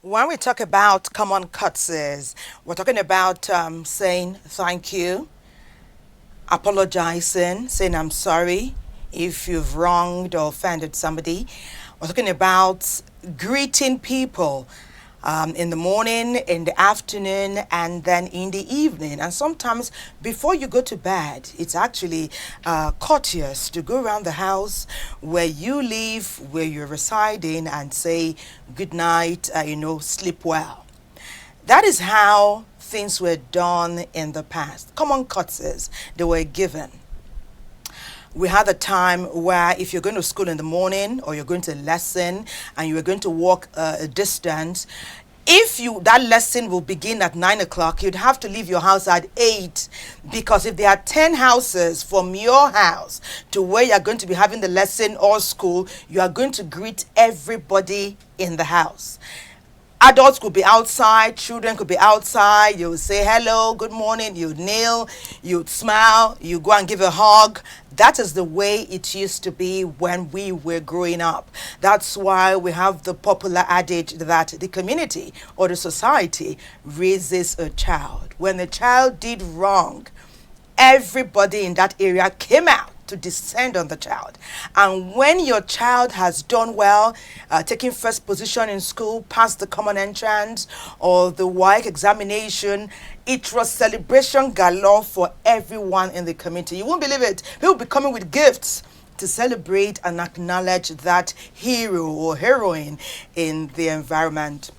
When we talk about common courtesies, we're talking about saying thank you, apologizing, saying I'm sorry if you've wronged or offended somebody. We're talking about greeting people in the morning, in the afternoon, and then in the evening. And sometimes before you go to bed, it's actually courteous to go around the house where you live, where you're residing, and say good night, sleep well. That is how things were done in the past. Common courtesies they were given. We had a time where if you're going to school in the morning or you're going to lesson and you were going to walk a distance, if that lesson will begin at 9 o'clock, you'd have to leave your house at 8, because if there are 10 houses from your house to where you're going to be having the lesson or school, you are going to greet everybody in the house. Adults could be outside, children could be outside. You would say hello, good morning, you'd kneel, you'd smile, you go and give a hug. That is the way it used to be when we were growing up. That's why we have the popular adage that the community or the society raises a child. When the child did wrong, everybody in that area came out to descend on the child. And when your child has done well, taking first position in school, passed the common entrance or the WAEC examination, it was celebration galore for everyone in the community. You won't believe it. People will be coming with gifts to celebrate and acknowledge that hero or heroine in the environment.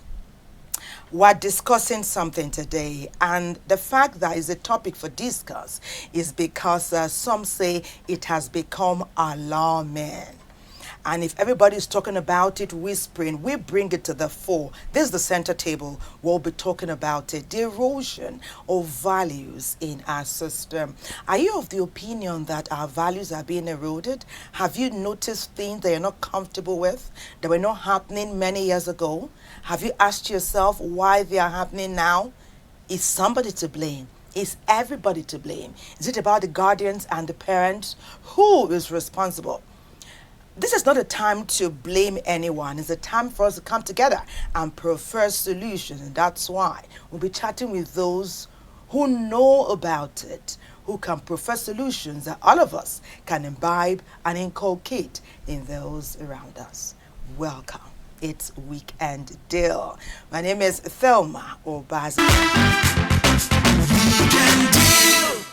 We're discussing something today, and the fact that it's a topic for discuss is because some say it has become alarming. And if everybody's talking about it, whispering, we bring it to the fore. This is the center table. We'll be talking about it, the erosion of values in our system. Are you of the opinion that our values are being eroded? Have you noticed things that you're not comfortable with, that were not happening many years ago? Have you asked yourself why they are happening now? Is somebody to blame? Is everybody to blame? Is it about the guardians and the parents? Who is responsible? This is not a time to blame anyone. It's a time for us to come together and prefer solutions. And that's why we'll be chatting with those who know about it, who can prefer solutions that all of us can imbibe and inculcate in those around us. Welcome. It's Weekend Deal. My name is Thelma Obazi. Weekend Deal.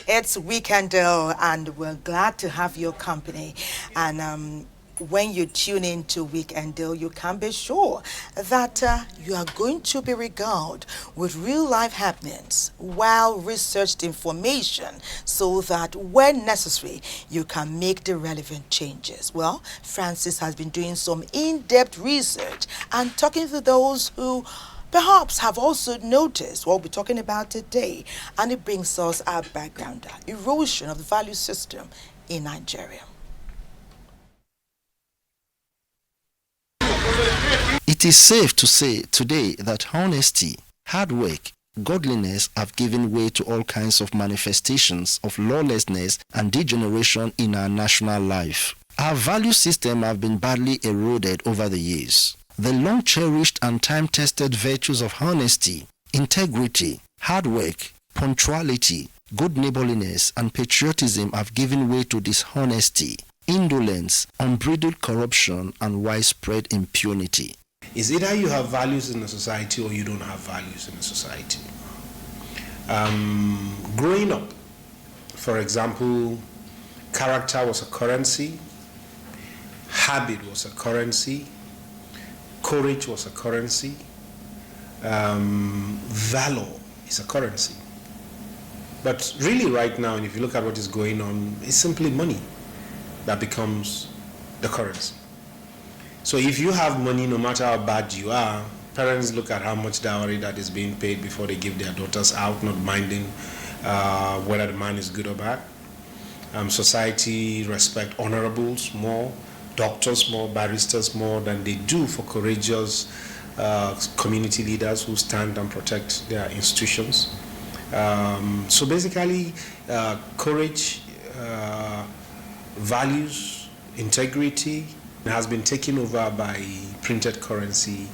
It's Weekend Deal, and we're glad to have your company. And when you tune in to Weekend Deal, you can be sure that you are going to be regaled with real life happenings, well-researched information, so that when necessary, you can make the relevant changes. Well, Francis has been doing some in-depth research and talking to those who perhaps have also noticed what we'll be talking about today, and it brings us our background, erosion of the value system in Nigeria. It is safe to say today that honesty, hard work, godliness have given way to all kinds of manifestations of lawlessness and degeneration in our national life. Our value system have been badly eroded over the years. The long-cherished and time-tested virtues of honesty, integrity, hard work, punctuality, good neighborliness, and patriotism have given way to dishonesty, indolence, unbridled corruption, and widespread impunity. It's either you have values in the society or you don't have values in the society. Growing up, for example, character was a currency, habit was a currency, courage was a currency. Valor is a currency. But really right now, and if you look at what is going on, it's simply money that becomes the currency. So if you have money, no matter how bad you are, parents look at how much dowry that is being paid before they give their daughters out, not minding whether the man is good or bad. Society respect honorables more, doctors more, barristers more than they do for courageous community leaders who stand and protect their institutions. So basically, courage, values, integrity has been taken over by printed currency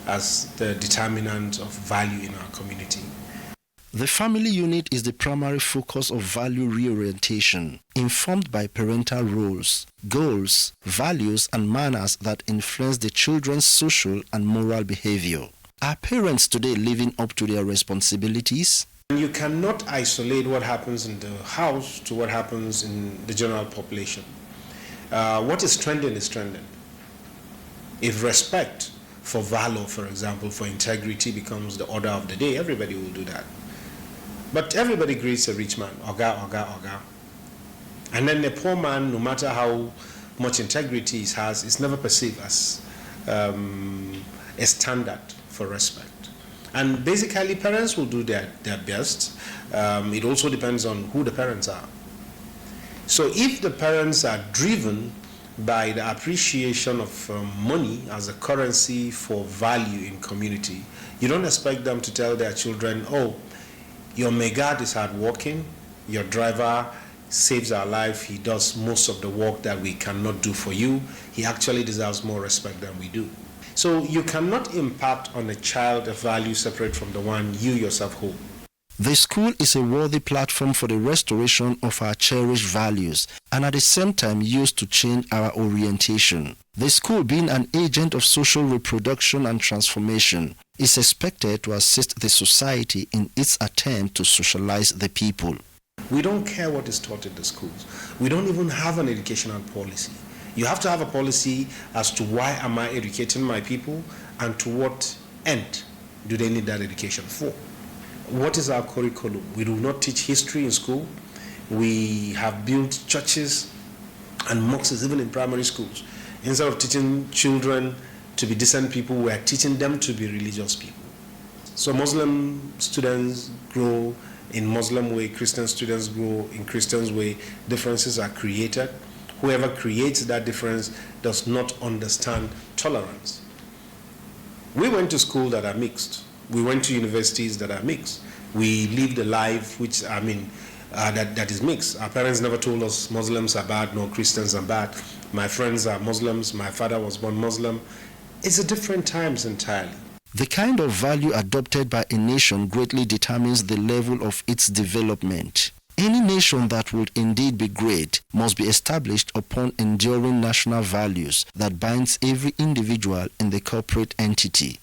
as the determinant of value in our community. The family unit is the primary focus of value reorientation, informed by parental roles, goals, values, and manners that influence the children's social and moral behavior. Are parents today living up to their responsibilities? You cannot isolate what happens in the house to what happens in the general population. What is trending is trending. If respect for valor, for example, for integrity becomes the order of the day, everybody will do that. But everybody greets a rich man, oga, oga, oga. And then a poor man, no matter how much integrity he has, is never perceived as a standard for respect. And basically, parents will do their best. It also depends on who the parents are. So if the parents are driven by the appreciation of money as a currency for value in community, you don't expect them to tell their children, oh, your megad is hardworking, your driver saves our life, he does most of the work that we cannot do for you, he actually deserves more respect than we do. So you cannot impact on a child a value separate from the one you yourself hold. The school is a worthy platform for the restoration of our cherished values and at the same time used to change our orientation. The school, being an agent of social reproduction and transformation, is expected to assist the society in its attempt to socialize the people. We don't care what is taught in the schools. We don't even have an educational policy. You have to have a policy as to why am I educating my people and to what end do they need that education for. What is our curriculum? We do not teach history in school. We have built churches and mosques even in primary schools. Instead of teaching children to be decent people, we are teaching them to be religious people. So Muslim students grow in Muslim way, Christian students grow in Christian's way. Differences are created. Whoever creates that difference does not understand tolerance. We went to schools that are mixed. We went to universities that are mixed. We lived a life which, that is mixed. Our parents never told us Muslims are bad, nor Christians are bad. My friends are Muslims. My father was born Muslim. It's a different times entirely. The kind of value adopted by a nation greatly determines the level of its development. Any nation that would indeed be great must be established upon enduring national values that binds every individual in the corporate entity.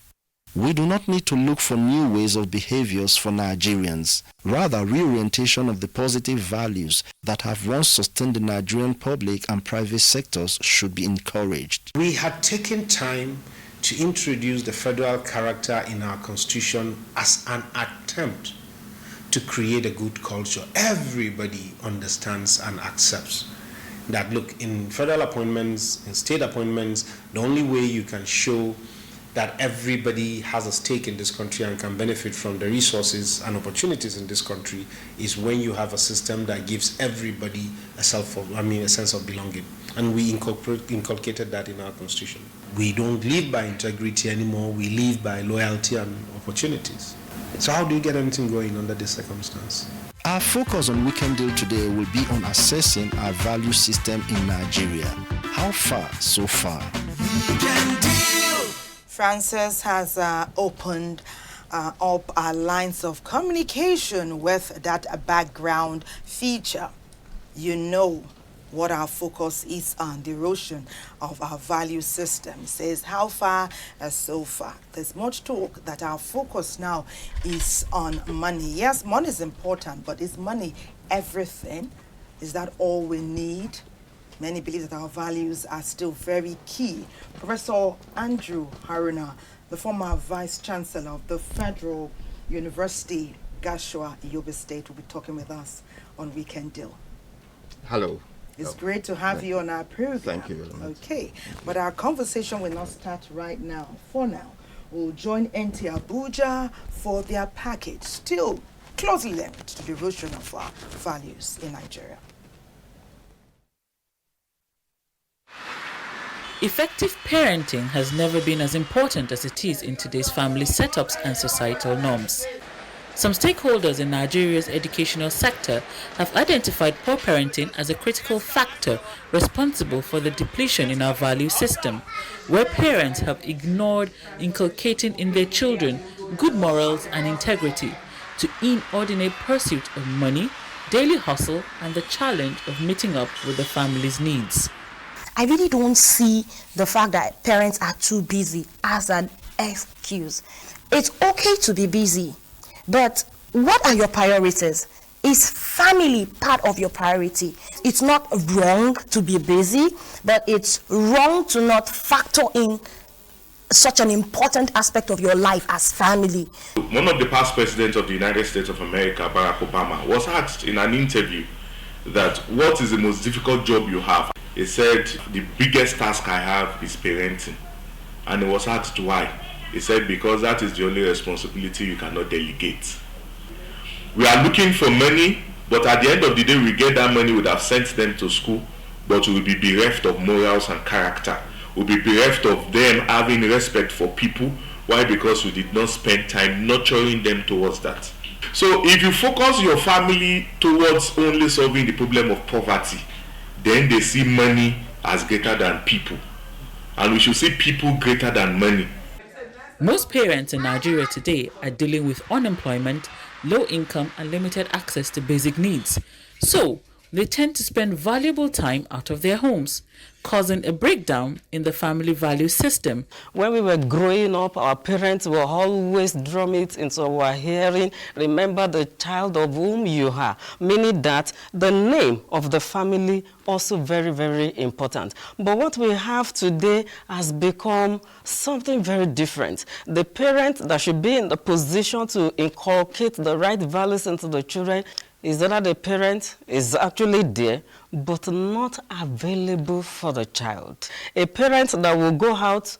We do not need to look for new ways of behaviors for Nigerians. Rather, reorientation of the positive values that have once sustained the Nigerian public and private sectors should be encouraged. We had taken time to introduce the federal character in our constitution as an attempt to create a good culture. Everybody understands and accepts that, look, in federal appointments, in state appointments, the only way you can show that everybody has a stake in this country and can benefit from the resources and opportunities in this country is when you have a system that gives everybody a sense of belonging. And we inculcated that in our constitution. We don't live by integrity anymore, we live by loyalty and opportunities. So how do you get anything going under this circumstance? Our focus on Weekend Deal today will be on assessing our value system in Nigeria. How far so far? Francis has opened up our lines of communication with that background feature. You know what our focus is on, the erosion of our value system. It says, how far so far? There's much talk that our focus now is on money. Yes, money is important, but is money everything? Is that all we need? Many believe that our values are still very key. Professor Andrew Haruna, the former Vice Chancellor of the Federal University, Gashua, Yobe State, will be talking with us on Weekend Deal. Hello. It's great to have you on our program. Thank you very much. Okay, but our conversation will not start right now. For now, we'll join NTA Abuja for their package, still closely linked to the erosion of our values in Nigeria. Effective parenting has never been as important as it is in today's family setups and societal norms. Some stakeholders in Nigeria's educational sector have identified poor parenting as a critical factor responsible for the depletion in our value system, where parents have ignored inculcating in their children good morals and integrity to inordinate pursuit of money, daily hustle, and the challenge of meeting up with the family's needs. I really don't see the fact that parents are too busy as an excuse. It's okay to be busy, but what are your priorities? Is family part of your priority? It's not wrong to be busy, but it's wrong to not factor in such an important aspect of your life as family. One of the past presidents of the United States of America, Barack Obama, was asked in an interview that what is the most difficult job you have? He said, the biggest task I have is parenting. And he was asked why. He said, because that is the only responsibility you cannot delegate. We are looking for money, but at the end of the day, we get that money, we would have sent them to school, but we will be bereft of morals and character. We'll be bereft of them having respect for people. Why? Because we did not spend time nurturing them towards that. So if you focus your family towards only solving the problem of poverty, then they see money as greater than people. And we should see people greater than money. Most parents in Nigeria today are dealing with unemployment, low income, and limited access to basic needs. So, they tend to spend valuable time out of their homes, causing a breakdown in the family value system. When we were growing up, our parents will always drum it into our hearing, remember the child of whom you are, meaning that the name of the family also very, very important. But what we have today has become something very different. The parent that should be in the position to inculcate the right values into the children is that the parent is actually there, but not available for the child. A parent that will go out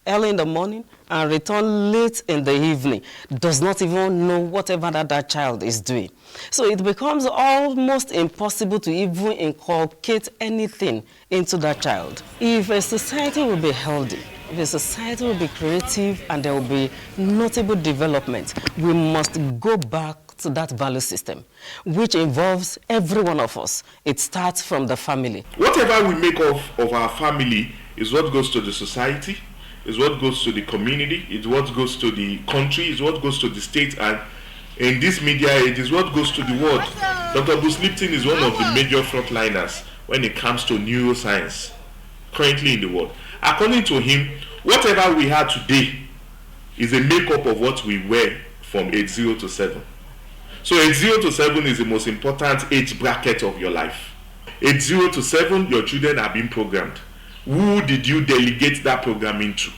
early in the morning and return late in the evening does not even know whatever that child is doing. So it becomes almost impossible to even inculcate anything into that child. If a society will be healthy, if a society will be creative, and there will be notable development, we must go back to that value system, which involves every one of us. It starts from the family. Whatever we make of our family is what goes to the society, is what goes to the community, it's what goes to the country, is what goes to the state, and in this media age, is what goes to the world. Dr. Bruce Lipton is one of the major frontliners when it comes to neuroscience currently in the world. According to him, whatever we have today is a makeup of what we were from age 0 to 7. So age 0 to 7 is the most important age bracket of your life. Age 0 to 7, your children are being programmed. Who did you delegate that programming to?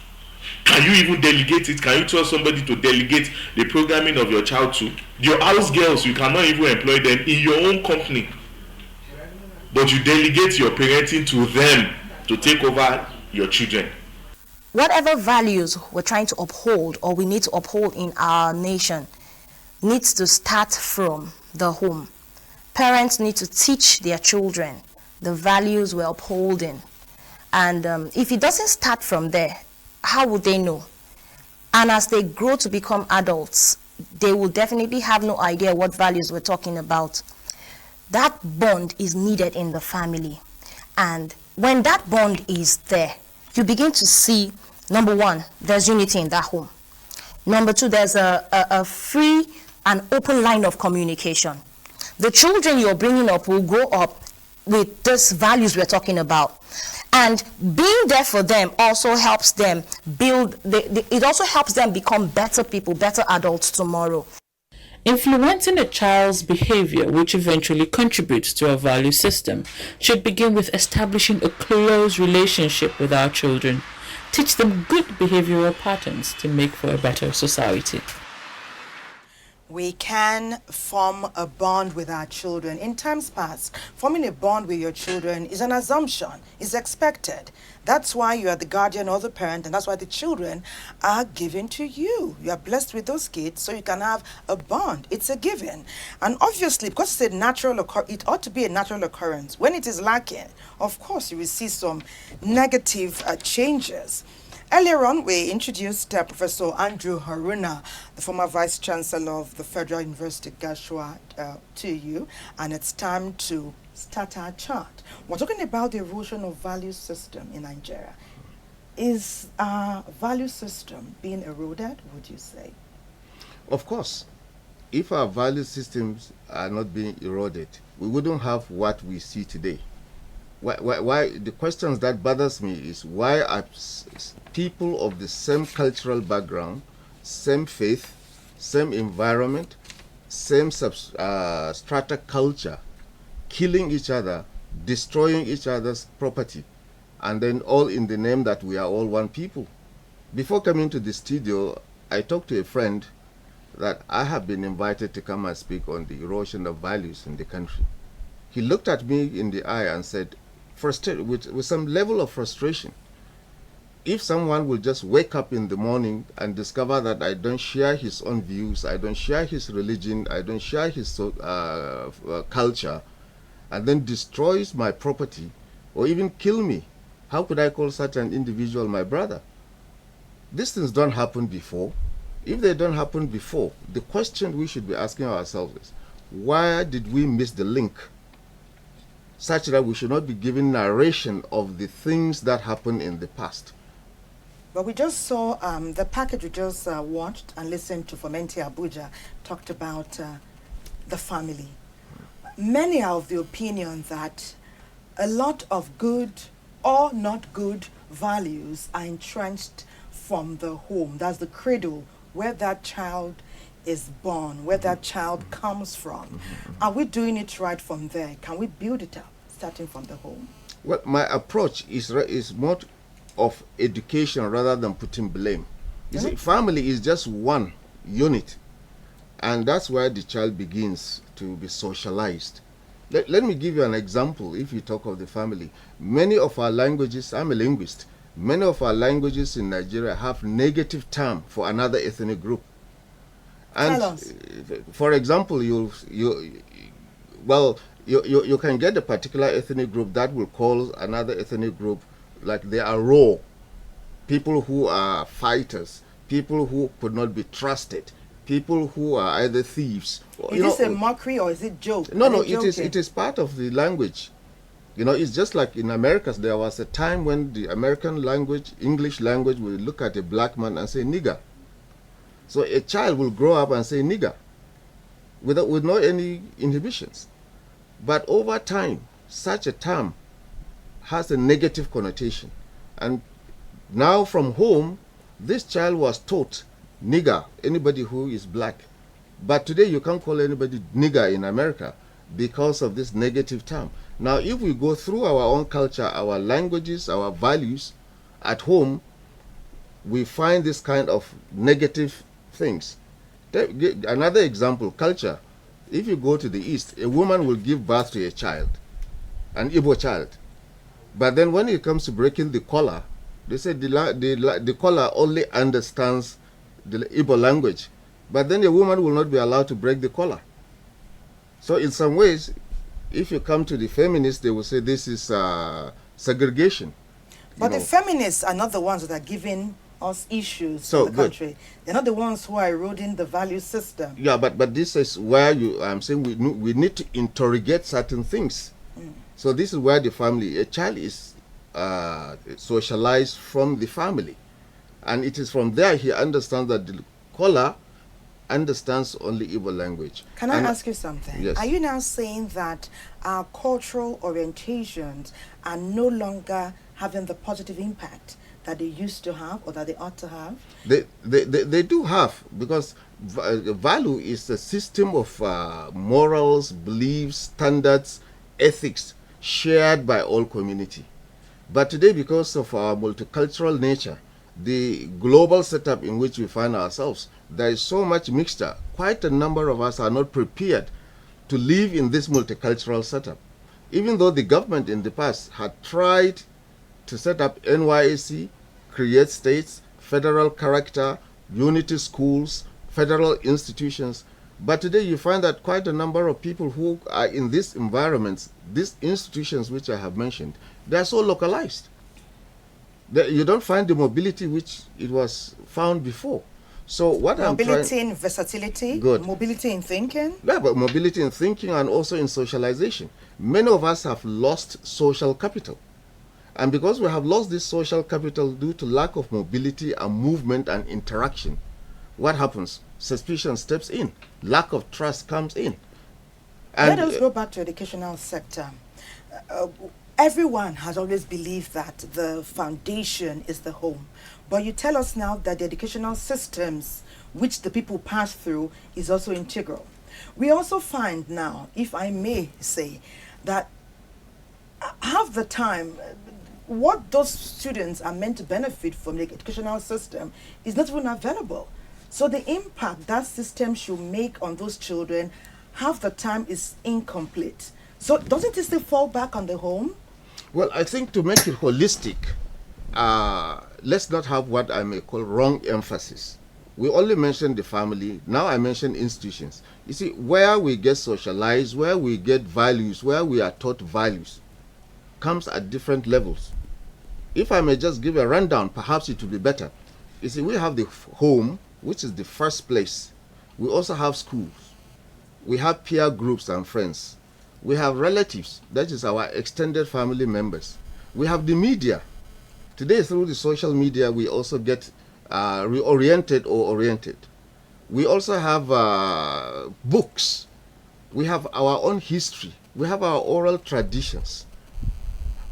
Can you even delegate it? Can you tell somebody to delegate the programming of your child to? Your house girls, you cannot even employ them in your own company. But you delegate your parenting to them to take over your children. Whatever values we're trying to uphold or we need to uphold in our nation needs to start from the home. Parents need to teach their children the values we're upholding. And if it doesn't start from there, how would they know? And as they grow to become adults, they will definitely have no idea what values we're talking about. That bond is needed in the family. And when that bond is there, you begin to see, number one, there's unity in that home. Number two, there's a free and open line of communication. The children you're bringing up will grow up with these values we're talking about. And being there for them also helps them build, it also helps them become better people, better adults tomorrow. Influencing a child's behavior, which eventually contributes to our value system, should begin with establishing a close relationship with our children. Teach them good behavioral patterns to make for a better society. We can form a bond with our children. In times past, forming a bond with your children is an assumption, is expected. That's why you are the guardian or the parent, and that's why the children are given to you. You are blessed with those kids so you can have a bond. It's a given. And obviously, because it's a natural occurrence, it ought to be a natural occurrence. When it is lacking, of course, you will see some negative changes. Earlier on, we introduced Professor Andrew Haruna, the former Vice Chancellor of the Federal University Gashua, to you, and it's time to start our chart. We're talking about the erosion of value system in Nigeria. Is our value system being eroded, would you say? Of course. If our value systems are not being eroded, we wouldn't have what we see today. Why the questions that bothers me is why are people of the same cultural background, same faith, same environment, same strata culture, killing each other, destroying each other's property, and then all in the name that we are all one people. Before coming to the studio, I talked to a friend that I have been invited to come and speak on the erosion of values in the country. He looked at me in the eye and said, frustrated with some level of frustration, if someone will just wake up in the morning and discover that I don't share his own views, I don't share his religion, I don't share his culture, and then destroys my property or even kill me, how could I call such an individual my brother? These things don't happen before. If they don't happen before, the question we should be asking ourselves is, why did we miss the link such that we should not be giving narration of the things that happened in the past? But we just saw the package we just watched and listened to from NTA Abuja talked about the family. Many are of the opinion that a lot of good or not good values are entrenched from the home. That's the cradle where that child is born, where that child comes from. Are we doing it right from there? Can we build it up, starting from the home? Well, my approach is more of education rather than putting blame. You see, family is just one unit, and that's where the child begins to be socialized. Let me give you an example. If you talk of the family, many of our languages, I'm a linguist, many of our languages in Nigeria have negative term for another ethnic group. And Tell us. For example, you can get a particular ethnic group that will call another ethnic group like they are raw, people who are fighters, people who could not be trusted, people who are either thieves. Is this a mockery or is it joke? No, it is part of the language. You know, it's just like in America, there was a time when the American language, English language, will look at a black man and say nigger. So a child will grow up and say nigger with no any inhibitions. But over time, such a term has a negative connotation. And now from home, this child was taught nigger, anybody who is black. But today you can't call anybody nigger in America because of this negative term. Now, if we go through our own culture, our languages, our values at home, we find this kind of negative things. Another example, culture. If you go to the East, a woman will give birth to a child, an Igbo child. But then when it comes to breaking the collar, they say the collar only understands the Igbo language. But then a woman will not be allowed to break the collar. So in some ways, if you come to the feminists, they will say this is segregation. But the feminists are not the ones that are giving us issues in the country. They're not the ones who are eroding the value system. Yeah, but this is where I'm saying we need to interrogate certain things. So this is where the family, a child is socialized from the family. And it is from there he understands that the collar understands only Igbo language. Can I ask you something? Yes. Are you now saying that our cultural orientations are no longer having the positive impact that they used to have or that they ought to have? They do have, because Value is a system of morals, beliefs, standards, ethics shared by all community. But today, because of our multicultural nature, the global setup in which we find ourselves, there is so much mixture. Quite a number of us are not prepared to live in this multicultural setup. Even though the government in the past had tried to set up NYSC, create states, federal character, unity schools, federal institutions, but today you find that quite a number of people who are in these environments, these institutions which I have mentioned, they are so localized. You don't find the mobility which it was found before. So what mobility in versatility, good. Mobility in thinking. Yeah, but mobility in thinking and also in socialization. Many of us have lost social capital. And because we have lost this social capital due to lack of mobility and movement and interaction, what happens? Suspicion steps in. Lack of trust comes in. And let us go back to educational sector. Everyone has always believed that the foundation is the home. But you tell us now that the educational systems which the people pass through is also integral. We also find now, if I may say, that half the time, what those students are meant to benefit from the educational system is not even available. So the impact that system should make on those children half the time is incomplete. So doesn't it still fall back on the home? Well, I think to make it holistic, let's not have what I may call wrong emphasis. We only mentioned the family. Now I mention institutions. You see, where we get socialized, where we get values, where we are taught values, comes at different levels. If I may just give a rundown, perhaps it will be better. You see, we have the home, which is the first place. We also have schools. We have peer groups and friends. We have relatives, that is our extended family members. We have the media. Today, through the social media, we also get reoriented or oriented. We also have books. We have our own history. We have our oral traditions.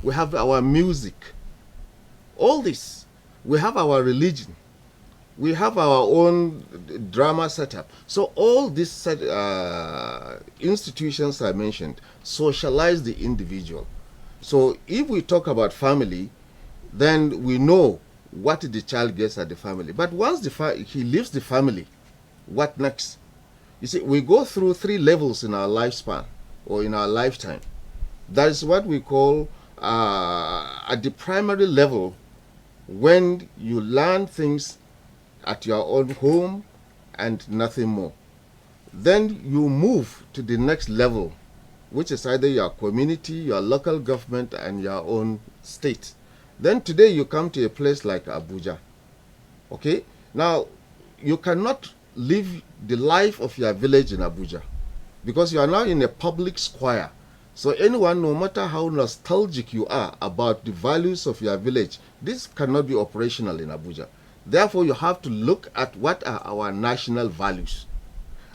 We have our music. All this. We have our religion. We have our own drama setup. So all these institutions I mentioned socialize the individual. So if we talk about family, then we know what the child gets at the family. But once he leaves the family, what next? You see, we go through 3 levels in our lifespan or in our lifetime. That is what we call at the primary level, when you learn things at your own home and nothing more. Then you move to the next level, which is either your community, your local government, and your own state. Then today you come to a place like Abuja. Okay? Now, you cannot live the life of your village in Abuja because you are now in a public square. So anyone, no matter how nostalgic you are about the values of your village, this cannot be operational in Abuja. Therefore, you have to look at what are our national values.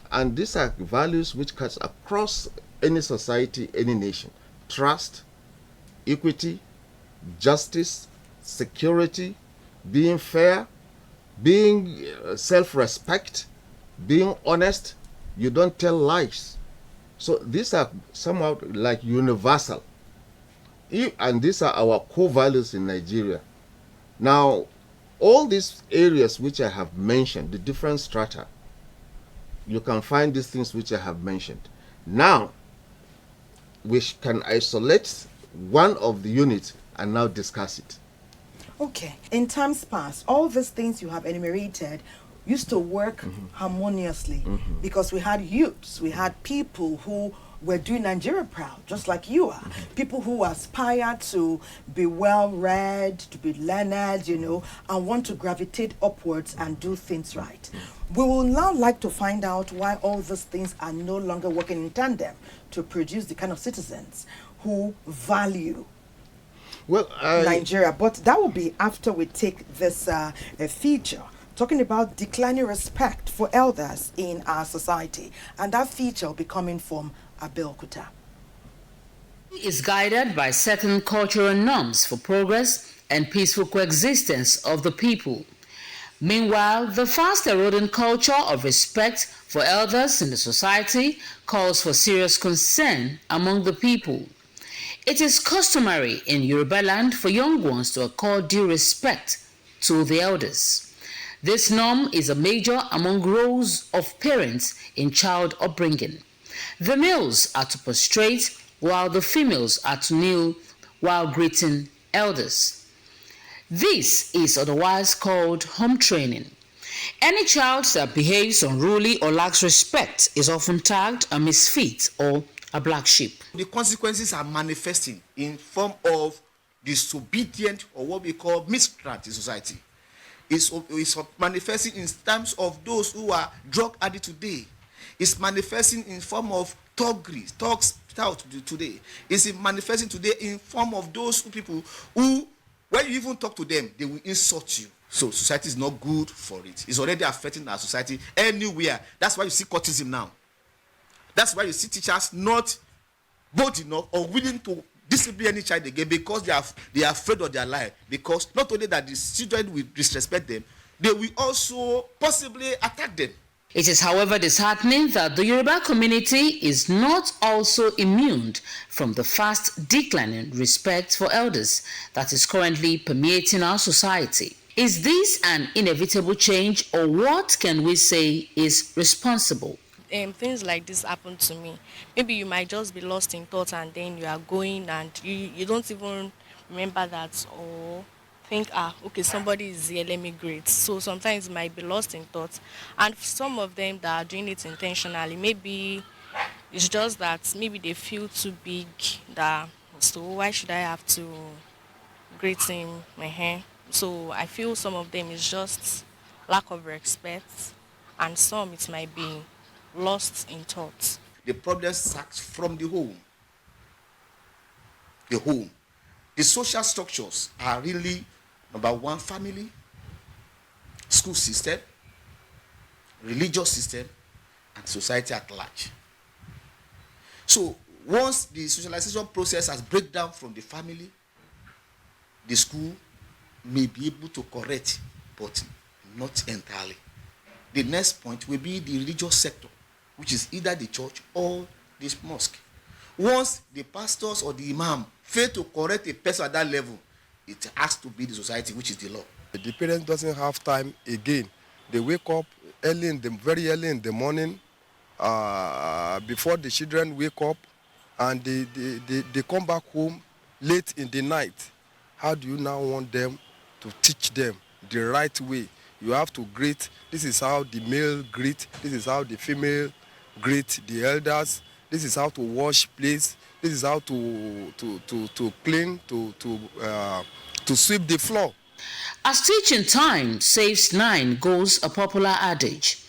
And these are values which cuts across any society, any nation. Trust, equity, justice, security, being fair, being self-respect, being honest. You don't tell lies. So these are somehow like universal. And these are our core values in Nigeria. Now, all these areas which I have mentioned, the different strata, you can find these things which I have mentioned. Now, we can isolate one of the units and now discuss it. Okay. In times past, all these things you have enumerated used to work harmoniously because we had youths, we had people who were doing Nigeria proud, just like you are. People who aspire to be well-read, to be learned, you know, and want to gravitate upwards and do things right. We will now like to find out why all these things are no longer working in tandem to produce the kind of citizens who value Nigeria. But that will be after we take this feature, talking about declining respect for elders in our society. And that feature will be coming from Abeokuta. Is guided by certain cultural norms for progress and peaceful coexistence of the people. Meanwhile, the fast eroding culture of respect for elders in the society calls for serious concern among the people. It is customary in Yoruba land for young ones to accord due respect to the elders. This norm is a major among roles of parents in child upbringing. The males are to prostrate while the females are to kneel while greeting elders. This is otherwise called home training. Any child that behaves unruly or lacks respect is often tagged a misfit or a black sheep. The consequences are manifesting in form of disobedient or what we call miscreant in society. It's manifesting in terms of those who are drug addicts today. It's manifesting in form of thugs today. It's manifesting today in form of those people who, when you even talk to them, they will insult you. So society is not good for it. It's already affecting our society anywhere. That's why you see cultism now. That's why you see teachers not bold enough or willing to discipline any child again because they are afraid of their life. Because not only that the children will disrespect them, they will also possibly attack them. It is, however, disheartening that the Yoruba community is not also immune from the fast declining respect for elders that is currently permeating our society. Is this an inevitable change, or what can we say is responsible? Things like this happen to me. Maybe you might just be lost in thought and then you are going and you don't even remember that or think, okay, somebody is here, let me greet. So sometimes you might be lost in thought. And some of them that are doing it intentionally, maybe it's just that maybe they feel too big, so why should I have to greet him? So I feel some of them is just lack of respect, and some it might be lost in thought. The problem starts from the home. The home. The social structures are really, number one, family, school system, religious system, and society at large. So once the socialization process has break down from the family, the school may be able to correct, but not entirely. The next point will be the religious sector, which is either the church or the mosque. Once the pastors or the imam fail to correct a person at that level, it has to be the society, which is the law. The parents doesn't have time again. They wake up very early in the morning, before the children wake up, and they come back home late in the night. How do you now want them to teach them the right way? You have to greet. This is how the male greet. This is how the female greet the elders. This is how to wash plates. This is how to clean, to sweep the floor. As teaching time saves 9 goes a popular adage.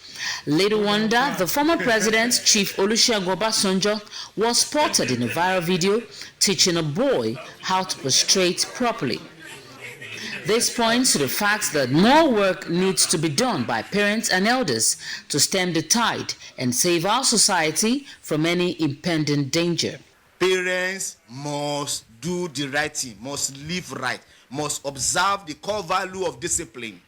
Little wonder the former president, Chief Olusegun Obasanjo, was spotted in a viral video teaching a boy how to prostrate properly. This points to the fact that more work needs to be done by parents and elders to stem the tide and save our society from any impending danger. Parents must do the right thing, must live right, must observe the core value of discipline,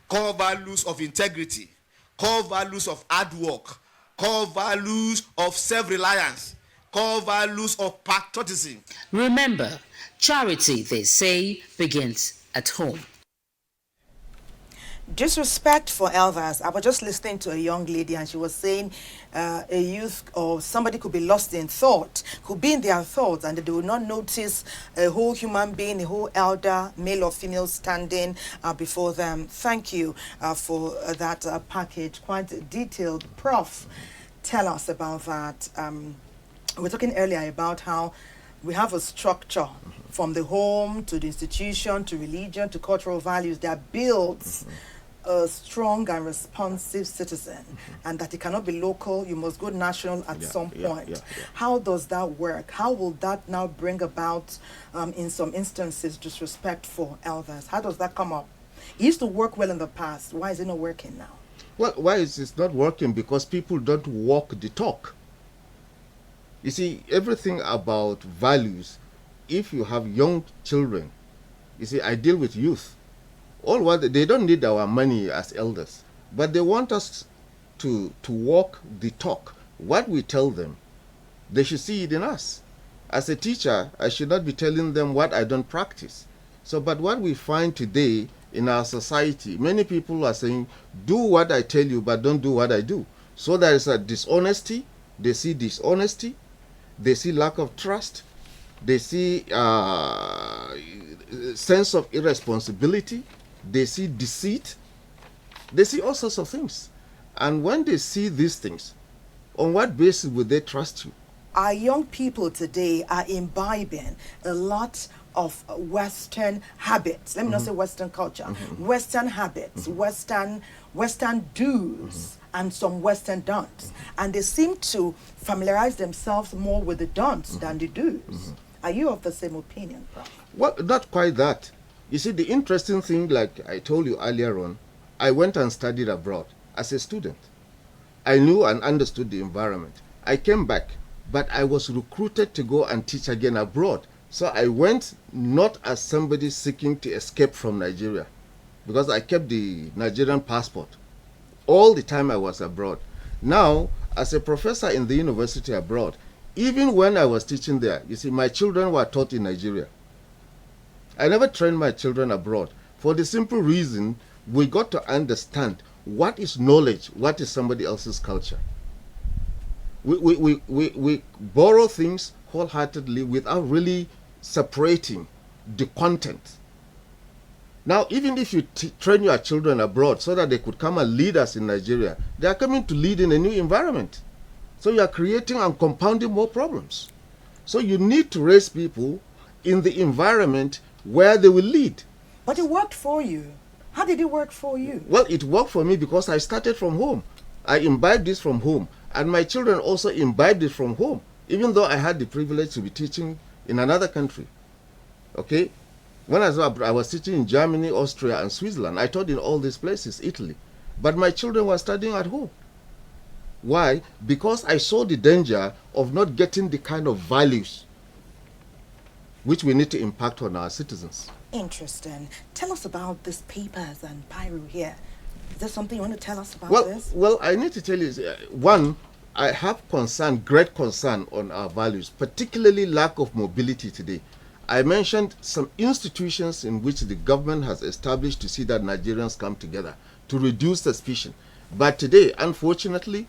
core values of integrity, core values of hard work, core values of self-reliance, core values of patriotism. Remember, charity, they say, begins at home. Disrespect for elders. I was just listening to a young lady and she was saying a youth or somebody could be lost in thought, could be in their thoughts, and they will not notice a whole human being, a whole elder, male or female, standing before them. Thank you for that package, quite detailed. Prof, tell us about that. We were talking earlier about how we have a structure from the home to the institution to religion to cultural values that builds a strong and responsive citizen, and that it cannot be local, you must go national at some point. How does that work? How will that now bring about, in some instances, disrespect for elders? How does that come up? It used to work well in the past. Why is it not working now? Well, why is it not working? Because people don't walk the talk. You see, everything about values, if you have young children, you see, I deal with youth. All what they don't need our money as elders, but they want us to walk the talk. What we tell them, they should see it in us. As a teacher, I should not be telling them what I don't practice. So, but what we find today in our society, many people are saying, do what I tell you, but don't do what I do. So there is a dishonesty. They see dishonesty. They see lack of trust. They see sense of irresponsibility. They see deceit. They see all sorts of things. And when they see these things, on what basis would they trust you? Our young people today are imbibing a lot of Western habits. Let me not say Western culture. Western habits, Western do's, and some Western don'ts. And they seem to familiarize themselves more with the don'ts than the do's. Are you of the same opinion, Prof? Well, not quite that. You see, the interesting thing, like I told you earlier on, I went and studied abroad as a student. I knew and understood the environment. I came back, but I was recruited to go and teach again abroad. So I went not as somebody seeking to escape from Nigeria, because I kept the Nigerian passport all the time I was abroad. Now, as a professor in the university abroad, even when I was teaching there, you see, my children were taught in Nigeria. I never trained my children abroad for the simple reason we got to understand what is knowledge, what is somebody else's culture. We borrow things wholeheartedly without really separating the content. Now, even if you train your children abroad so that they could come and lead us in Nigeria, they are coming to lead in a new environment. So you are creating and compounding more problems. So you need to raise people in the environment where they will lead. But it worked for you. How did it work for you? Well, it worked for me because I started from home. I imbibed this from home. And my children also imbibed it from home, even though I had the privilege to be teaching in another country. Okay? When I was teaching in Germany, Austria, and Switzerland, I taught in all these places, Italy. But my children were studying at home. Why? Because I saw the danger of not getting the kind of values which we need to impact on our citizens. Interesting. Tell us about these papers and Pyro here. Is there something you want to tell us about this? Well, I need to tell you, one, I have great concern on our values, particularly lack of mobility today. I mentioned some institutions in which the government has established to see that Nigerians come together to reduce suspicion. But today, unfortunately,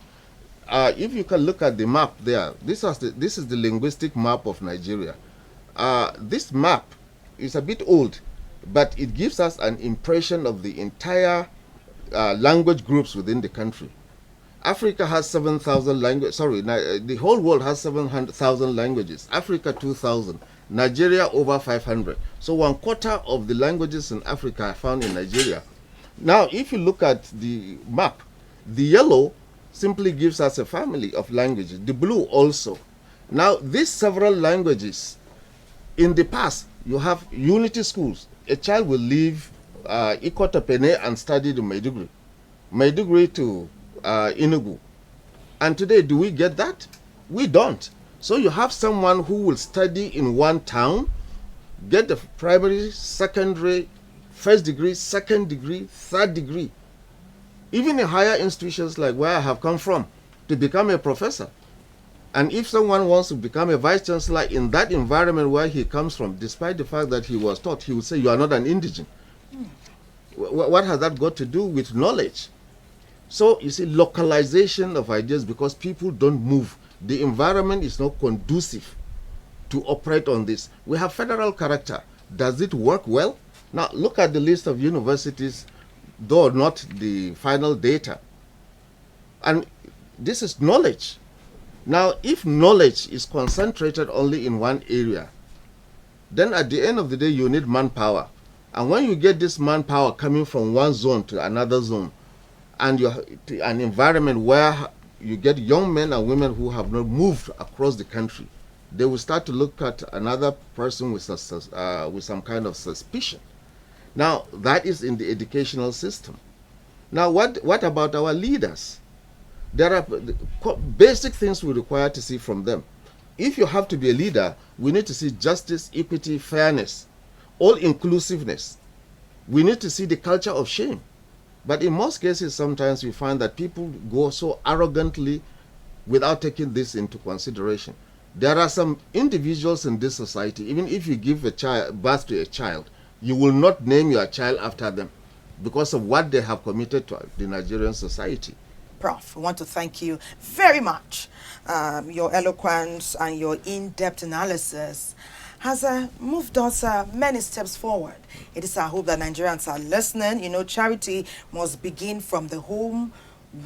if you can look at the map there, this is the Linguistic Map of Nigeria. This map is a bit old, but it gives us an impression of the entire language groups within the country. Africa has 7,000 languages. Sorry, the whole world has 700,000 languages. Africa 2,000. Nigeria over 500. So 1/4 of the languages in Africa are found in Nigeria. Now, if you look at the map, the yellow simply gives us a family of languages. The blue also. Now, these several languages, in the past, you have unity schools. A child will leave Ikotopene and study in Maiduguri to Enugu. And today, do we get that? We don't. So you have someone who will study in one town, get the primary, secondary, first degree, second degree, third degree, even in higher institutions like where I have come from, to become a professor. And if someone wants to become a vice chancellor in that environment where he comes from, despite the fact that he was taught, he would say, you are not an indigene. What has that got to do with knowledge? So, you see, localization of ideas, because people don't move. The environment is not conducive to operate on this. We have federal character. Does it work well? Now, look at the list of universities, though not the final data. And this is knowledge. Now, if knowledge is concentrated only in one area, then at the end of the day, you need manpower. And when you get this manpower coming from one zone to another zone, and you're to an environment where you get young men and women who have not moved across the country, they will start to look at another person with some kind of suspicion. Now, that is in the educational system. Now, what about our leaders? There are basic things we require to see from them. If you have to be a leader, we need to see justice, equity, fairness, all inclusiveness. We need to see the culture of shame. But in most cases, sometimes we find that people go so arrogantly without taking this into consideration. There are some individuals in this society, even if you give birth to a child, you will not name your child after them because of what they have committed to the Nigerian society. Prof, we want to thank you very much. Your eloquence and your in-depth analysis has moved us many steps forward. It is our hope that Nigerians are listening. You know, charity must begin from the home.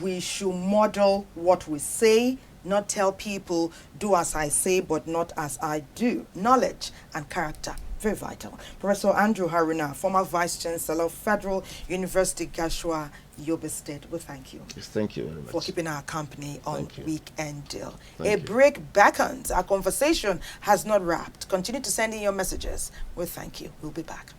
We should model what we say, not tell people, do as I say, but not as I do. Knowledge and character, very vital. Professor Andrew Haruna, former Vice Chancellor of Federal University, Gashua, Yobe State, we thank you. Yes, thank you very much for keeping our company on Weekend Deal. Thank you. Break beckons. Our conversation has not wrapped. Continue to send in your messages. We thank you. We'll be back.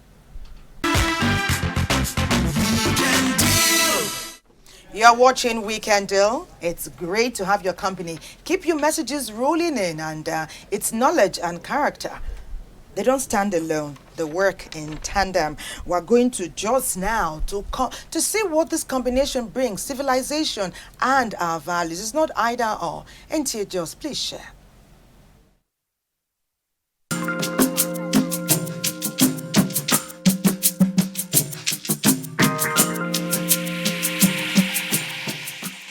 You're watching Weekend Deal. It's great to have your company. Keep your messages rolling in, and it's knowledge and character. They don't stand alone. They work in tandem. We're going to just now to see what this combination brings, civilization and our values. It's not either or. NTA Just, please share.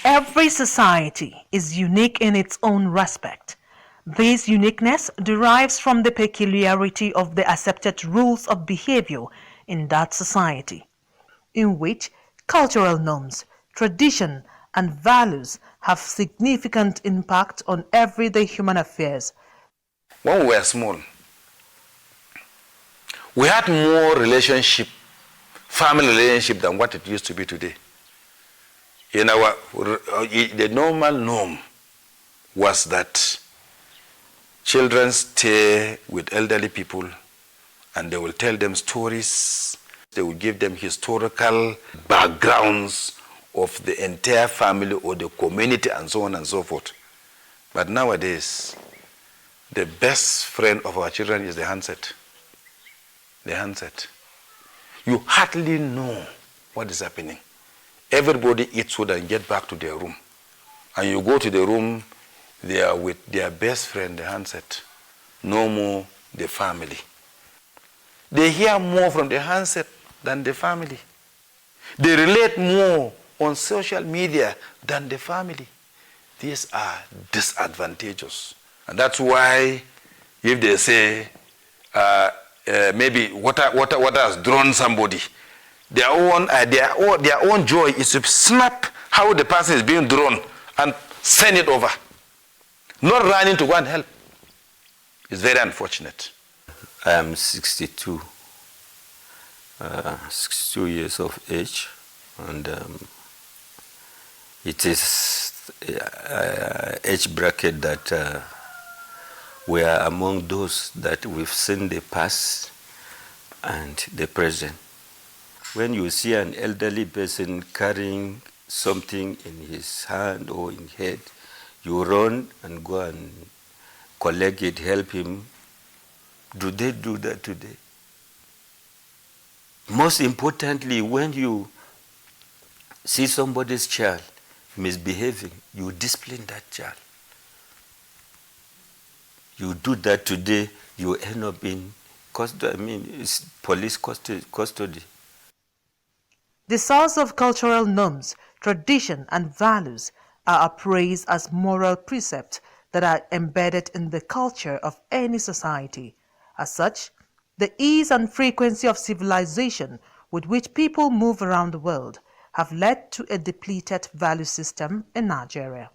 Every society is unique in its own respect. This uniqueness derives from the peculiarity of the accepted rules of behavior in that society, in which cultural norms, tradition, and values have significant impact on everyday human affairs. When we were small, we had more family relationship than what it used to be today. In the normal norm was that children stay with elderly people and they will tell them stories. They will give them historical backgrounds of the entire family or the community and so on and so forth. But nowadays, the best friend of our children is the handset. The handset. You hardly know what is happening. Everybody eats food and get back to their room. And you go to the room, they are with their best friend, the handset. No more the family. They hear more from the handset than the family. They relate more on social media than the family. These are disadvantageous. And that's why if they say maybe what has drawn somebody, their own joy is to snap how the person is being drawn and send it over. Not running to go and help. It's very unfortunate. I am 62 years of age, and it is age bracket that we are among those that we've seen the past and the present. When you see an elderly person carrying something in his hand or in head, you run and go and collect it, help him. Do they do that today? Most importantly, when you see somebody's child misbehaving, you discipline that child. You do that today, you end up in police custody. The source of cultural norms, tradition, and values are appraised as moral precepts that are embedded in the culture of any society. As such, the ease and frequency of civilization with which people move around the world have led to a depleted value system in Nigeria.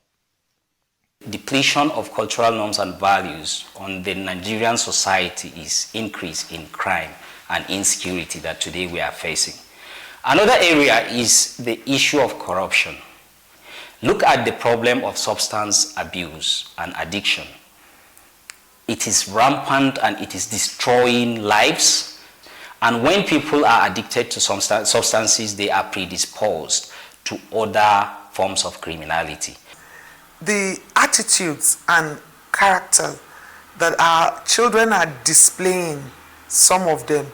Depletion of cultural norms and values on the Nigerian society is increase in crime and insecurity that today we are facing. Another area is the issue of corruption. Look at the problem of substance abuse and addiction. It is rampant and it is destroying lives. And when people are addicted to substances, they are predisposed to other forms of criminality. The attitudes and character that our children are displaying, some of them,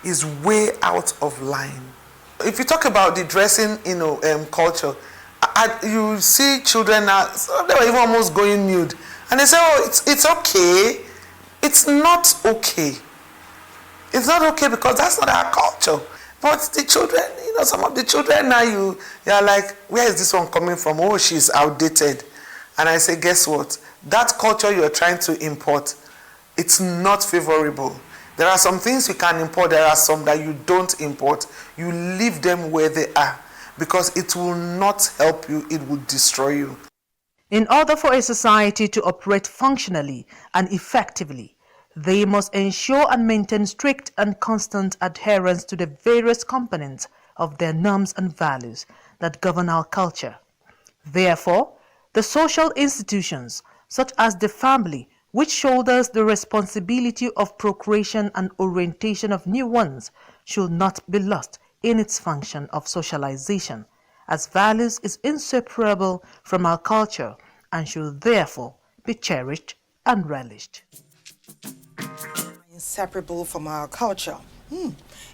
is way out of line. If you talk about the dressing, culture, you see children now, some of them are even almost going nude, and they say, "Oh, it's okay." It's not okay. It's not okay because that's not our culture. But the children, some of the children now, you're like, where is this one coming from? Oh, she's outdated. And I say, guess what? That culture you're trying to import, it's not favorable. There are some things you can import, there are some that you don't import. You leave them where they are because it will not help you, it will destroy you. In order for a society to operate functionally and effectively, they must ensure and maintain strict and constant adherence to the various components of their norms and values that govern our culture. Therefore, the social institutions, such as the family, which shoulders the responsibility of procreation and orientation of new ones, should not be lost in its function of socialization, as values is inseparable from our culture and should therefore be cherished and relished. Inseparable from our culture.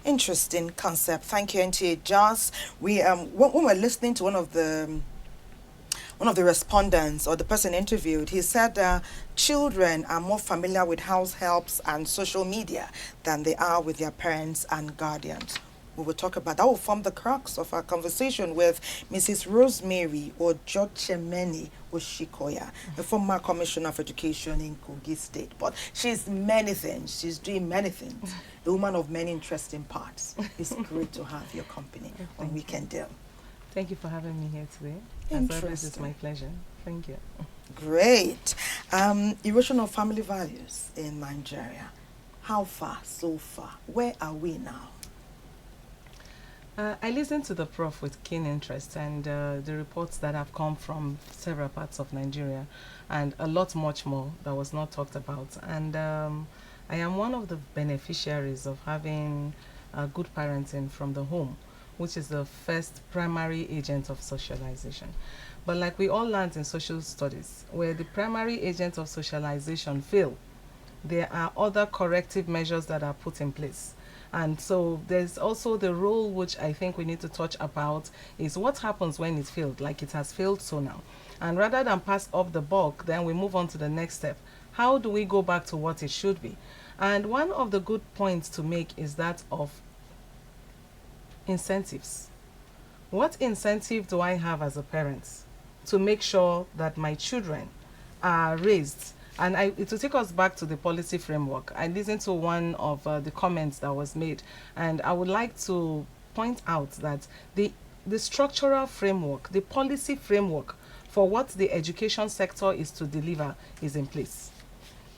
Interesting concept. Thank you, NTA Jazz. When we're listening to one of the respondents or the person interviewed, he said children are more familiar with house helps and social media than they are with their parents and guardians. We will talk about that. Will form the crux of our conversation with Mrs. Rosemary Ojochemeni Oshikoya, the former Commissioner of Education in Kogi State. But she's many things. She's doing many things. A woman of many interesting parts. It's great to have your company on Weekend Deal. Thank you for having me here today. As always, it's my pleasure. Thank you. Great. Erosion of family values in Nigeria. How far so far? Where are we now? I listened to the Prof with keen interest and the reports that have come from several parts of Nigeria and a lot much more that was not talked about. And I am one of the beneficiaries of having good parenting from the home, which is the first primary agent of socialization. But like we all learned in social studies, where the primary agent of socialization fail, there are other corrective measures that are put in place. And so there's also the role which I think we need to touch about is what happens when it failed, like it has failed so now. And rather than pass up the buck, then we move on to the next step. How do we go back to what it should be? And one of the good points to make is that of incentives. What incentive do I have as a parent to make sure that my children are raised? And it will take us back to the policy framework. I listened to one of the comments that was made, and I would like to point out that the structural framework, the policy framework for what the education sector is to deliver is in place.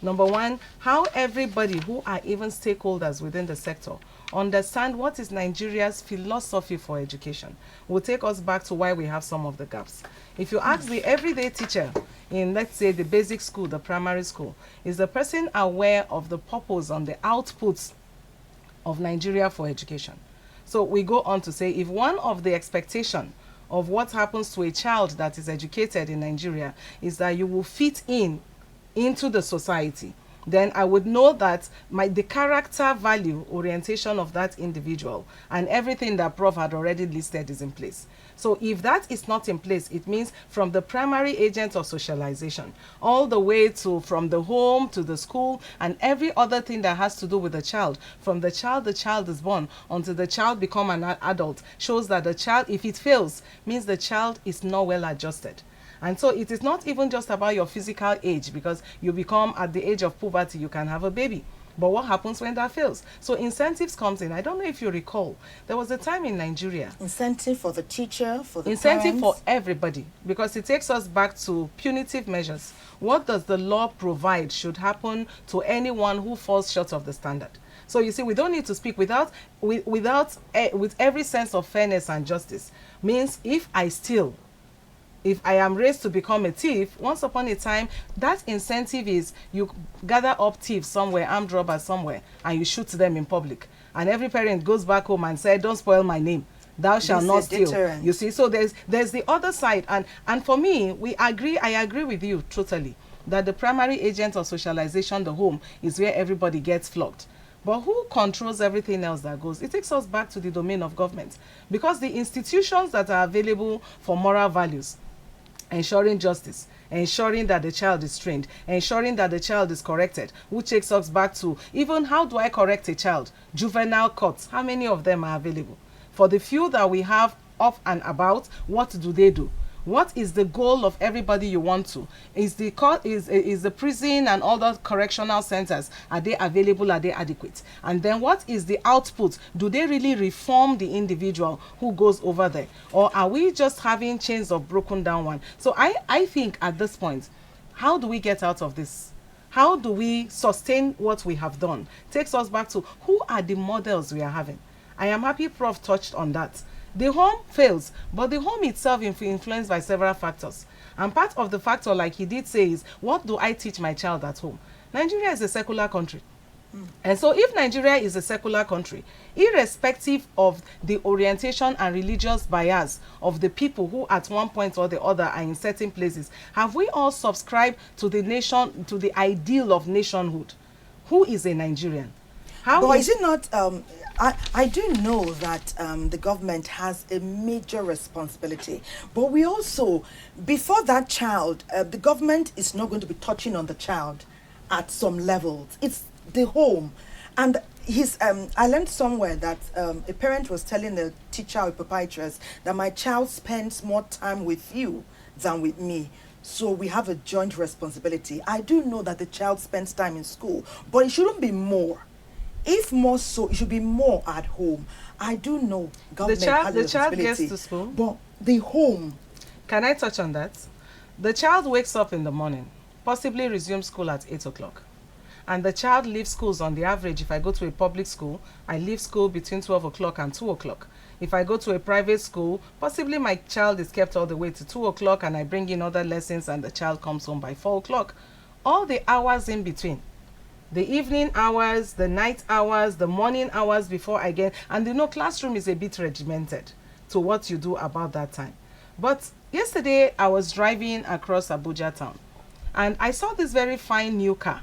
Number one, how everybody who are even stakeholders within the sector understand what is Nigeria's philosophy for education will take us back to why we have some of the gaps. If you ask the everyday teacher in, let's say, the basic school, the primary school, is the person aware of the purpose and the outputs of Nigeria for education? So we go on to say, if one of the expectation of what happens to a child that is educated in Nigeria is that you will fit into the society, then I would know that the character value orientation of that individual and everything that Prof had already listed is in place. So if that is not in place, it means from the primary agent of socialization all the way to from the home to the school and every other thing that has to do with the child, from the child is born until the child become an adult, shows that the child, if it fails, means the child is not well adjusted. And so it is not even just about your physical age, because you become at the age of puberty, you can have a baby. But what happens when that fails? So incentives comes in. I don't know if you recall, there was a time in Nigeria. Incentive for the teacher, for the incentive for everybody, because it takes us back to punitive measures. What does the law provide should happen to anyone who falls short of the standard? So you see, we don't need to speak with every sense of fairness and justice. Means if I am raised to become a thief, once upon a time, that incentive is you gather up thieves somewhere, armed robbers somewhere, and you shoot them in public. And every parent goes back home and says, don't spoil my name. Thou shalt not steal. Deterrent. You see, so there's the other side. And for me, I agree with you totally, that the primary agent of socialization, the home, is where everybody gets flogged. But who controls everything else that goes? It takes us back to the domain of government, because the institutions that are available for moral values, ensuring justice, ensuring that the child is trained, ensuring that the child is corrected, which takes us back to even how do I correct a child? Juvenile courts, how many of them are available? For the few that we have up and about, what do they do? What is the goal of everybody you want to? Is the court, is the prison and all the correctional centers, are they available? Are they adequate? And then what is the output? Do they really reform the individual who goes over there? Or are we just having chains of broken down one? So I think at this point, how do we get out of this? How do we sustain what we have done? Takes us back to who are the models we are having. I am happy Prof touched on that. The home fails, but the home itself is influenced by several factors. And part of the factor, like he did say, is what do I teach my child at home? Nigeria is a secular country. And so if Nigeria is a secular country, irrespective of the orientation and religious bias of the people who at one point or the other are in certain places, have we all subscribed to the nation, to the ideal of nationhood? Who is a Nigerian? But is it not, I do know that the government has a major responsibility, but we also, before that child, the government is not going to be touching on the child at some levels. It's the home. And I learned somewhere that a parent was telling the teacher or proprietress that my child spends more time with you than with me. So we have a joint responsibility. I do know that the child spends time in school, but it shouldn't be more. If more so, it should be more at home. I do know government has a child responsibility, gets to school, but the home. Can I touch on that? The child wakes up in the morning, possibly resumes school at 8 o'clock. And the child leaves schools on the average. If I go to a public school, I leave school between 12 o'clock and 2 o'clock. If I go to a private school, possibly my child is kept all the way to 2 o'clock and I bring in other lessons and the child comes home by 4 o'clock. All the hours in between, the evening hours, the night hours, the morning hours before I get, and you know, classroom is a bit regimented to what you do about that time. But yesterday I was driving across Abuja town and I saw this very fine new car.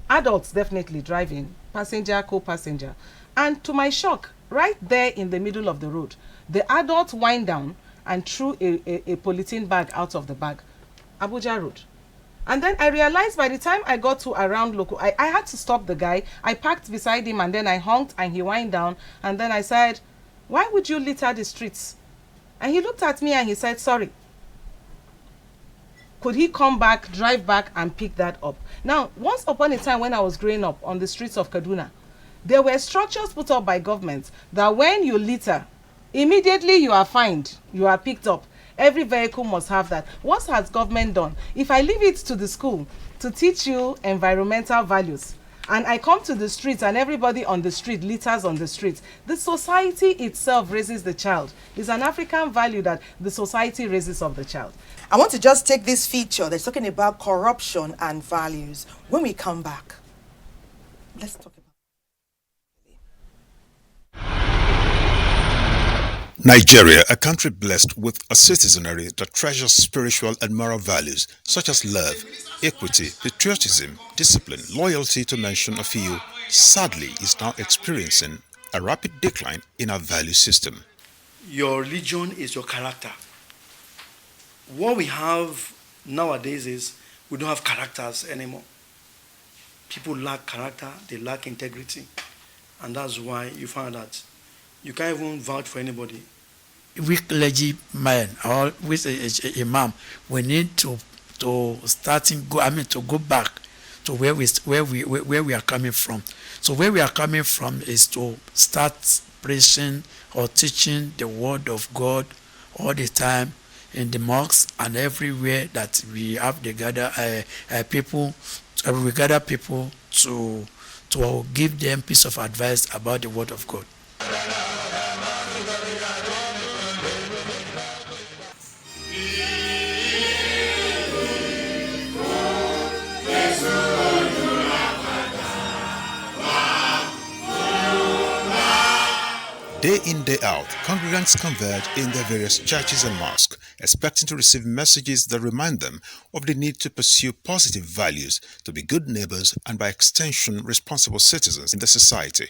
Adults definitely driving, passenger, co-passenger. And to my shock, right there in the middle of the road, the adult wind down and threw a polythene bag out of the bag. Abuja Road. And then I realized by the time I got to around local, I had to stop the guy. I parked beside him and then I honked and he wind down. And then I said, why would you litter the streets? And he looked at me and he said, sorry. Could he come back, drive back and pick that up? Now, once upon a time when I was growing up on the streets of Kaduna, there were structures put up by government that when you litter, immediately you are fined, you are picked up. Every vehicle must have that. What has government done? If I leave it to the school to teach you environmental values, and I come to the streets and everybody on the street litters on the streets, the society itself raises the child. It's an African value that the society raises of the child. I want to just take this feature that's talking about corruption and values. When we come back, let's talk about Nigeria, a country blessed with a citizenry that treasures spiritual and moral values such as love, equity, patriotism, discipline, loyalty, to mention a few, sadly is now experiencing a rapid decline in our value system. Your religion is your character. What we have nowadays is we don't have characters anymore. People lack character, they lack integrity. And that's why you find that you can't even vouch for anybody. We clergy men or with a imam, we need to go back to where we are coming from. So where we are coming from is to start preaching or teaching the word of God all the time in the mosques and everywhere that we have the people to give them piece of advice about the word of God. Day in, day out, congregants converge in their various churches and mosques, expecting to receive messages that remind them of the need to pursue positive values, to be good neighbors and by extension responsible citizens in the society.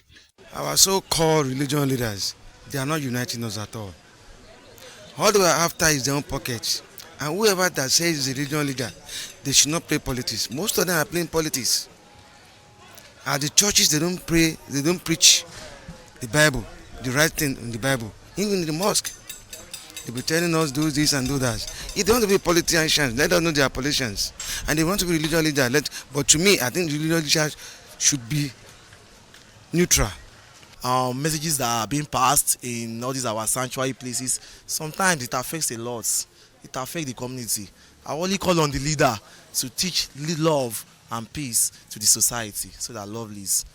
Our so-called religion leaders, they are not uniting us at all. All they are after is their own pockets. And whoever that says is a religion leader, they should not play politics. Most of them are playing politics. At the churches, they don't pray, they don't preach the Bible, the right thing in the Bible. Even in the mosque, they be telling us do this and do that. If they want to be politicians, let us know they are politicians. And they want to be religious leaders, but to me, I think religious leaders should be neutral. Messages that are being passed in all these our sanctuary places, sometimes it affects a lot. It affects the community. I only call on the leader to teach love and peace to the society so that love lives.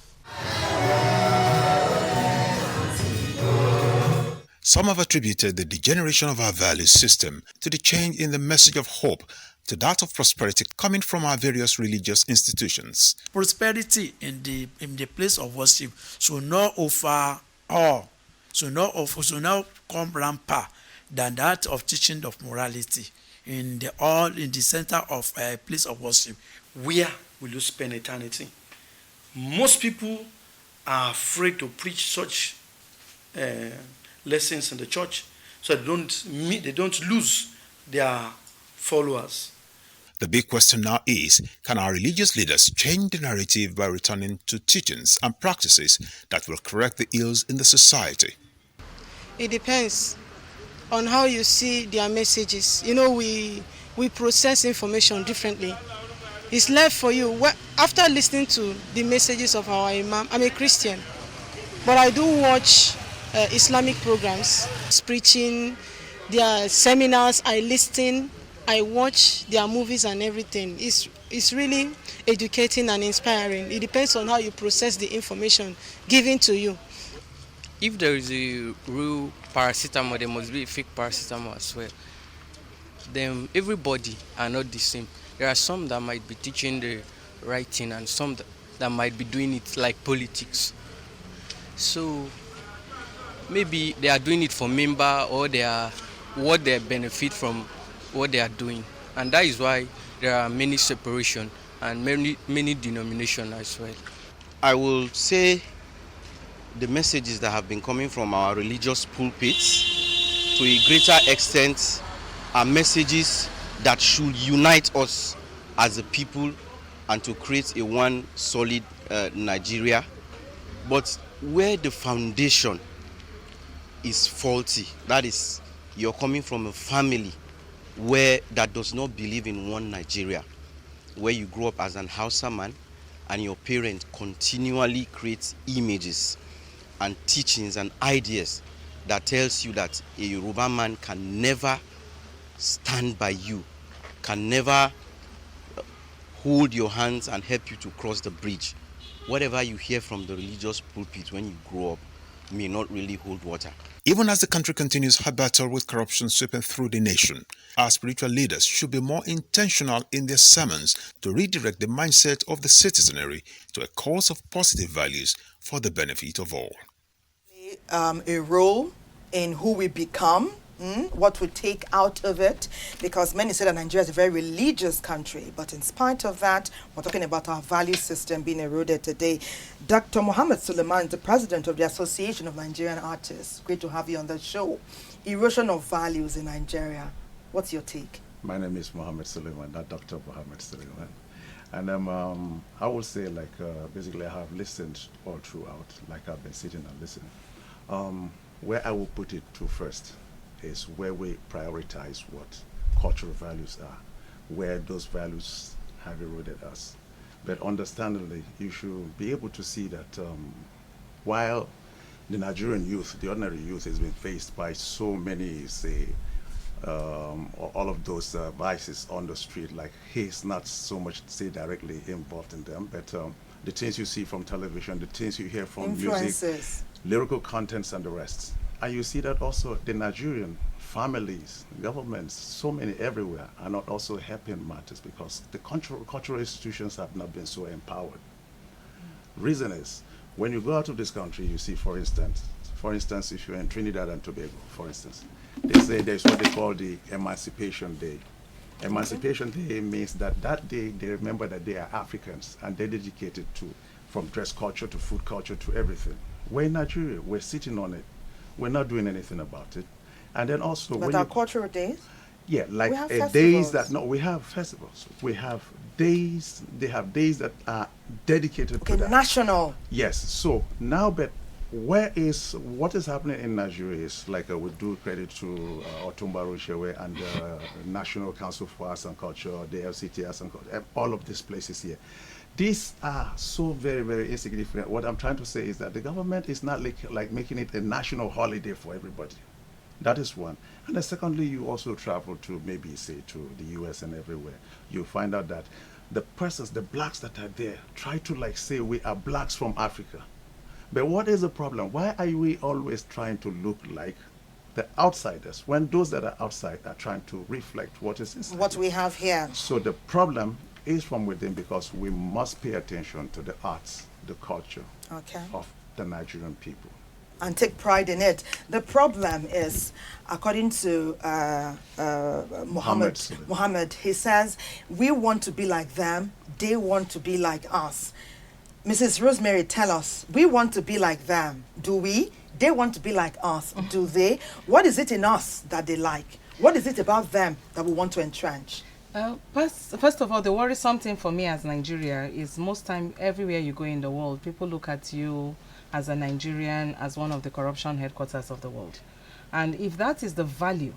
Some have attributed the degeneration of our value system to the change in the message of hope to that of prosperity coming from our various religious institutions. Prosperity in the place of worship should not offer all, should not come rampant than that of teaching of morality in the center of a place of worship. Where will you spend eternity? Most people are afraid to preach such lessons in the church, so they don't lose their followers. The big question now is, can our religious leaders change the narrative by returning to teachings and practices that will correct the ills in the society? It depends on how you see their messages. You know, we process information differently. It's left for you. After listening to the messages of our Imam, I'm a Christian, but I do watch Islamic programs, preaching, their seminars, I listen, I watch their movies and everything. It's really educating and inspiring. It depends on how you process the information given to you. If there is a real paracetamol, there must be a fake paracetamol as well. Then everybody are not the same. There are some that might be teaching the right thing and some that might be doing it like politics. So maybe they are doing it for member or what they benefit from what they are doing. And that is why there are many separation and many denominations as well. I will say the messages that have been coming from our religious pulpits to a greater extent are messages that should unite us as a people and to create a one solid Nigeria. But where the foundation is faulty, that is, you're coming from a family that does not believe in one Nigeria, where you grew up as an Hausa man and your parent continually creates images and teachings and ideas that tells you that a Yoruba man can never stand by you, can never hold your hands and help you to cross the bridge. Whatever you hear from the religious pulpit when you grow up may not really hold water. Even as the country continues her battle with corruption sweeping through the nation, our spiritual leaders should be more intentional in their sermons to redirect the mindset of the citizenry to a course of positive values for the benefit of all. A role in who we become, what we take out of it, because many say that Nigeria is a very religious country, but in spite of that, we're talking about our value system being eroded today. Dr. Mohammed Suleiman, the president of the Association of Nigerian Artists, great to have you on the show. Erosion of values in Nigeria, what's your take? My name is Mohammed Suleiman, not Dr. Mohammed Suleiman. And I would say, basically I have listened all throughout, like I've been sitting and listening. Where I will put it to first is where we prioritize what cultural values are, where those values have eroded us. But understandably, you should be able to see that while the Nigerian youth, the ordinary youth, has been faced by so many, say, all of those vices on the street, like he's not so much, say, directly involved in them, but the things you see from television, the things you hear from music, lyrical contents and the rest. And you see that also the Nigerian families, governments, so many everywhere are not also helping matters because the cultural institutions have not been so empowered. Reason is, when you go out of this country, you see, for instance, For instance, if you're in Trinidad and Tobago, for instance, they say there's what they call the Emancipation Day. Emancipation Day means that day they remember that they are Africans and they're dedicated to, from dress culture to food culture to everything. We're in Nigeria, we're sitting on it. We're not doing anything about it. And then also... But our cultural days? Yeah, like we have days that, no, we have festivals. We have days, they have days that are dedicated to that. National. Yes, so now, but what is happening in Nigeria is like we do credit to Otumba Rushewe and the National Council for Arts and Culture, the FCT Arts and Culture, all of these places here. These are so very, very insignificant. What I'm trying to say is that the government is not like making it a national holiday for everybody. That is one. And then secondly, you also travel to maybe, say, to the US and everywhere. You find out that the persons, the blacks that are there, try to like say we are blacks from Africa. But what is the problem? Why are we always trying to look like the outsiders when those that are outside are trying to reflect what is inside? What we have here. So the problem is from within, because we must pay attention to the arts, the culture of the Nigerian people. And take pride in it. The problem is, according to Muhammad, he says, we want to be like them, they want to be like us. Mrs. Rosemary, tell us, we want to be like them. Do we? They want to be like us. Do they? What is it in us that they like? What is it about them that we want to entrench? First of all, the worrisome thing for me as Nigeria is most time everywhere you go in the world, people look at you as a Nigerian as one of the corruption headquarters of the world. And if that is the value,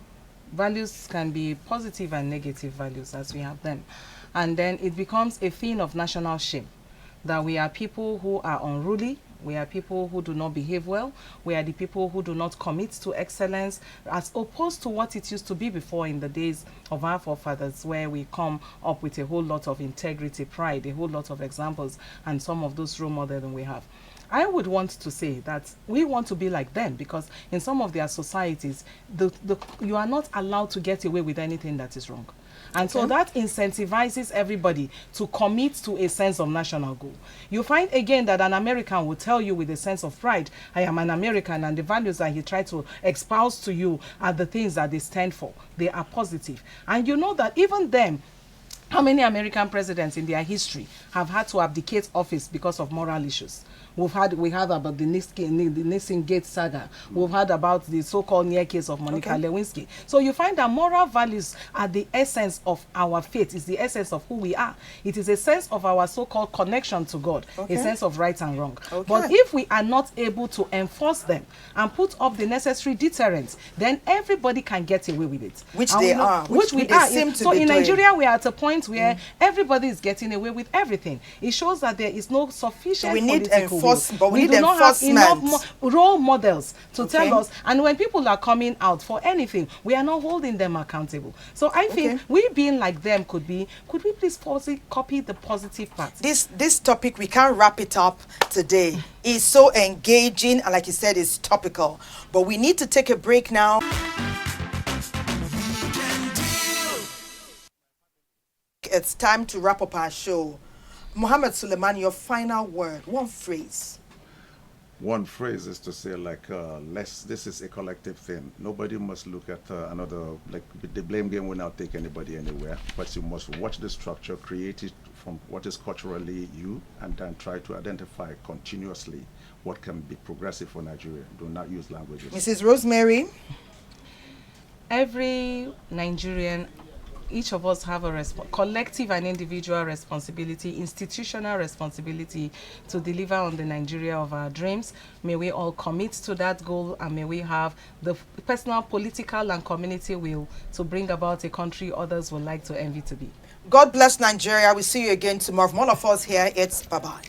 values can be positive and negative values as we have them. And then it becomes a thing of national shame that we are people who are unruly, we are people who do not behave well, we are the people who do not commit to excellence, as opposed to what it used to be before in the days of our forefathers, where we come up with a whole lot of integrity, pride, a whole lot of examples, and some of those role models that we have. I would want to say that we want to be like them, because in some of their societies, you are not allowed to get away with anything that is wrong. And so that incentivizes everybody to commit to a sense of national goal. You find again that an American will tell you with a sense of pride, I am an American, and the values that he tried to espouse to you are the things that they stand for. They are positive. And you know that even them, how many American presidents in their history have had to abdicate office because of moral issues? We heard about the Nixon Gate saga. We've heard about the so-called near case of Monica Lewinsky. So you find that moral values are the essence of our faith. It's the essence of who we are. It is a sense of our so-called connection to God, a sense of right and wrong. But if we are not able to enforce them and put up the necessary deterrents, then everybody can get away with it. Which they are. Which we are. So in Nigeria, we are at a point where everybody is getting away with everything. It shows that there is no sufficient political will. But we do not have enough role models to tell us, and when people are coming out for anything, we are not holding them accountable. So I think we being like them could we please copy the positive part. This topic, we can't wrap it up today. It's so engaging, and like you said, it's topical. But we need to take a break now. It's time to wrap up our show. Muhammad Suleiman, your final word, one phrase. One phrase is to say, like, this is a collective thing. Nobody must look at another, like, the blame game will not take anybody anywhere, but you must watch the structure, create it from what is culturally you, and then try to identify continuously what can be progressive for Nigeria. Do not use languages. Mrs. Rosemary? Every Nigerian, each of us have a collective and individual responsibility, institutional responsibility to deliver on the Nigeria of our dreams. May we all commit to that goal, and may we have the personal, political, and community will to bring about a country others would like to envy to be. God bless Nigeria. We'll see you again tomorrow. From all of us here, it's bye-bye.